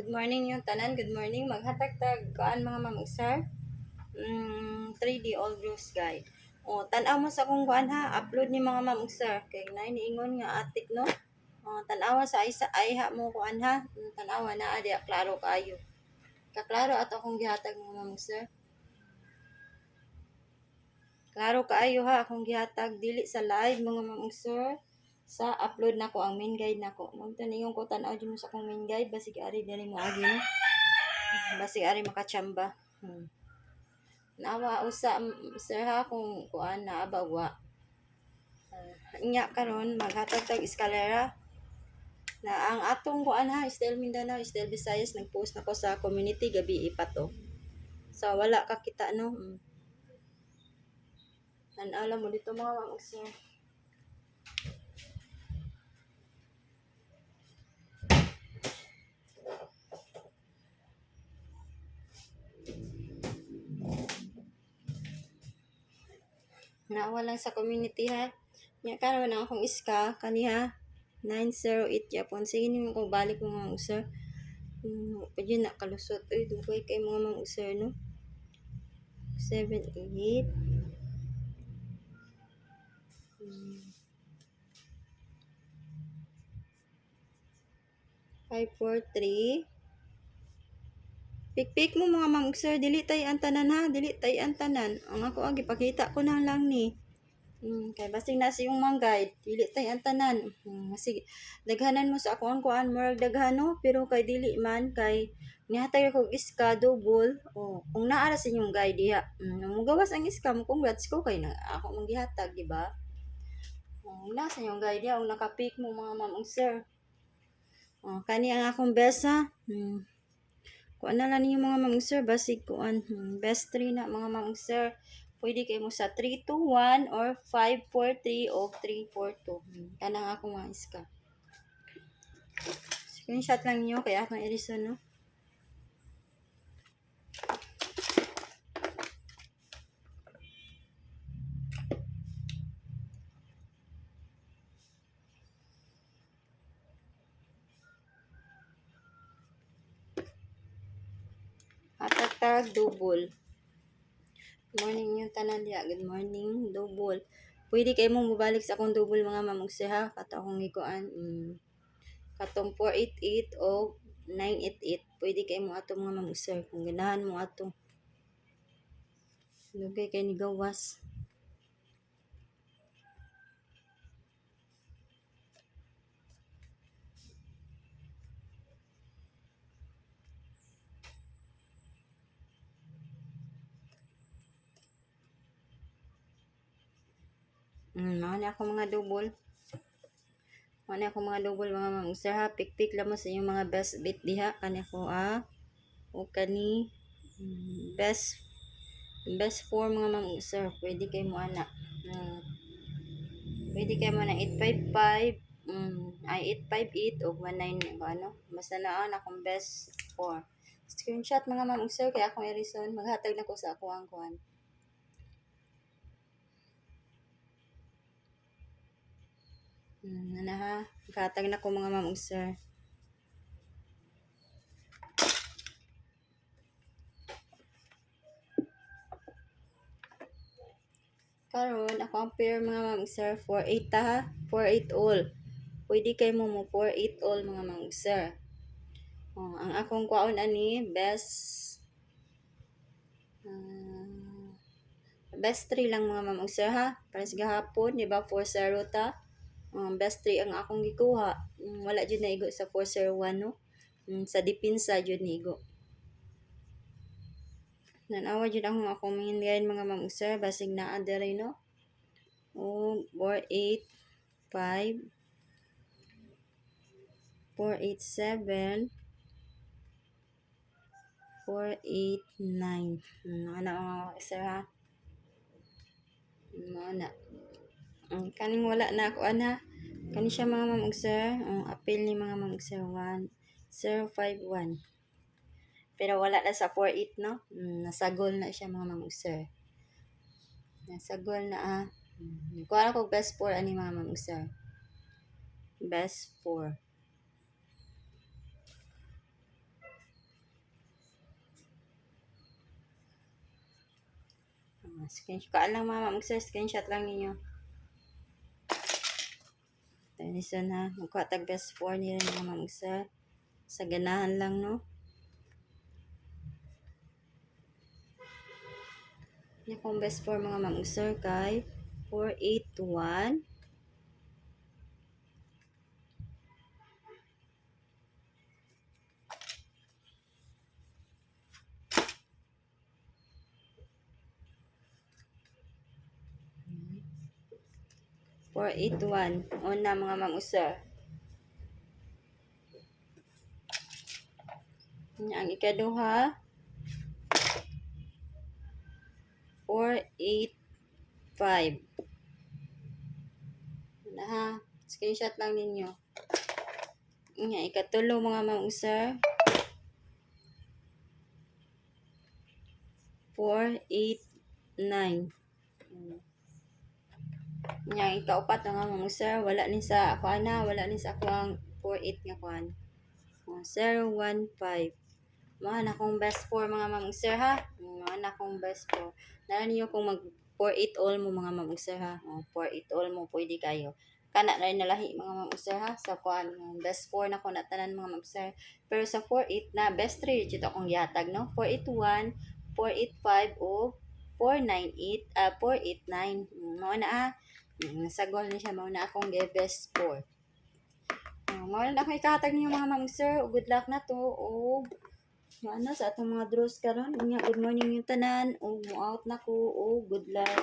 Good morning yung tanan. Good morning. Maghatag-tag kaan mga mamusar. 3D All Rules Guide. O, tanaw mo sa kung kuan ha. Upload ni mga mamusar. Kaya na iniingon nga atik no. O, tanawa sa isa ay ha mo kuan ha. Tanawa na adi klaro kayo. Kaklaro ato akong gihatag mga mamusar. Klaro kaayo ha akong gihatag dili sa live mga mamusar. Sa upload nako ang main guide nako. Magtaningon ko tanaw jud mo sa akong main guide basig ari dili mo agi no. Basig ari makachamba. Nawa usa sir ha kung kuan na abagwa. Nya karon maghatag tag eskalera na ang atong kuan ha Estel Mindanao, Estel Visayas nagpost nako sa community gabi ipato. So wala ka kita no. Alam mo dito mga mamugsir. Naawa lang sa community ha. Nya karon na akong iska kaniha 908 yapon. Sige nimo kung balik mga usar. Pwede na kalusot. Uy, dugay kay mga usar no. 78 543 Pikpik mo mga mamugsir, dili tay ang tanan ha, dili tay ang tanan. Ang ako gipakita ko na lang ni. Kay basig na si yung mga guide, dili tay ang tanan. Sige, daghanan mo sa ako ang kuan murag daghano, pero kay dili man kay nihatag ko iska double. Kung naara sa inyong guide diha, mugawas ang iska mo congrats ko kay na ako mong gihatag, di ba? Na sa inyong guide diha, nakapik mo mga mamugsir. Kani ang akong besa. Kuan na lang yung mga mamugsir, basig kuan. Best 3 na mga mamugsir. Pwede kayo mo sa 321 or 543 o 342. Kanang ako mga iska. Screenshot lang nyo kaya akong erison no. Hatag double. Good morning yung tanan diya. Good morning, double. Pwede kayo mong mabalik sa akong double mga mamugsir ha. Kato akong ikuan. Katong 488 o 988. Pwede kayo mo ato mga mamugsir. Kung ganahan mo ato. Lugay kayo ni gawas. Mao ako mga double. Mao ako mga double mga mamugsir ha. Pik-pik lang mo sa inyong mga best bit diha. Kani ako o kani best 4 mga mamugsir. Pwede kayo mo ana. Pwede kayo mo na 855 ay 858 o 19 ano. Basta na akong best 4. Screenshot mga mamugsir kaya akong erison. Maghatag na ko sa ako ang kuan. Ha. Maghatag na ko mga mamugsir. Karon ako ang pair mga mamugsir 48 ha. 48 all. Pwede kayo mo 48 all mga mamugsir. Ang akong kwaon ani best 3 lang mga mamugsir ha. Para sa gahapon, di ba 4-0 ta. Best 3 ang akong gikuha. Wala jud na igo sa 401 no. Sa dipinsa jud ni igo. Nanawa jud akong main guide mga mamugsir basig naa dere no. 485 487 489. Ano mga sir ha? Ano? Kaning wala na ako ana. Kani siya mga mamugsir. Appeal ni mga mamugsir 1051. Pero wala na sa 48 no. Nasagol na siya mga mamugsir. Nasagol na kuha ako best 4 ani mga mamugsir. Best 4. Screenshot lang mga ma'am sir, screenshot lang ninyo. Listen ha, magkuha tag best 4 nila mga ma'am sir. Sa ganahan lang no. Yan kong best 4 mga ma'am sir kay 481. Una mga ma'am sir. Ang ikaduha 485. Na ha, screenshot lang ninyo. Ang ikatulo mga ma'am sir 489. Yang ikaupat nga mga sir, wala ni sa ako wala ni sa ako ang 48 nga kuan. 015. Mga na kong best 4 mga ma'am sir ha. Mga na kong best 4. Nara niyo kung mag 48 all mo mga ma'am sir ha. 48 all mo pwede kayo. Kana na rin nalahi mga ma'am sir ha. Sa kuan best 4 na ko na tanan mga ma'am sir. Pero sa 48 na best 3 dito akong yatag no. 481, 485 o 498, 489. Mao na ha. Nasagol ni siya, mao na akong best 4. Mao na ako ikahatag niyo mga ma'am sir. Good luck na to. O ano sa atong mga draws karon. Good morning yung tanan. O mo out na ko. O good luck.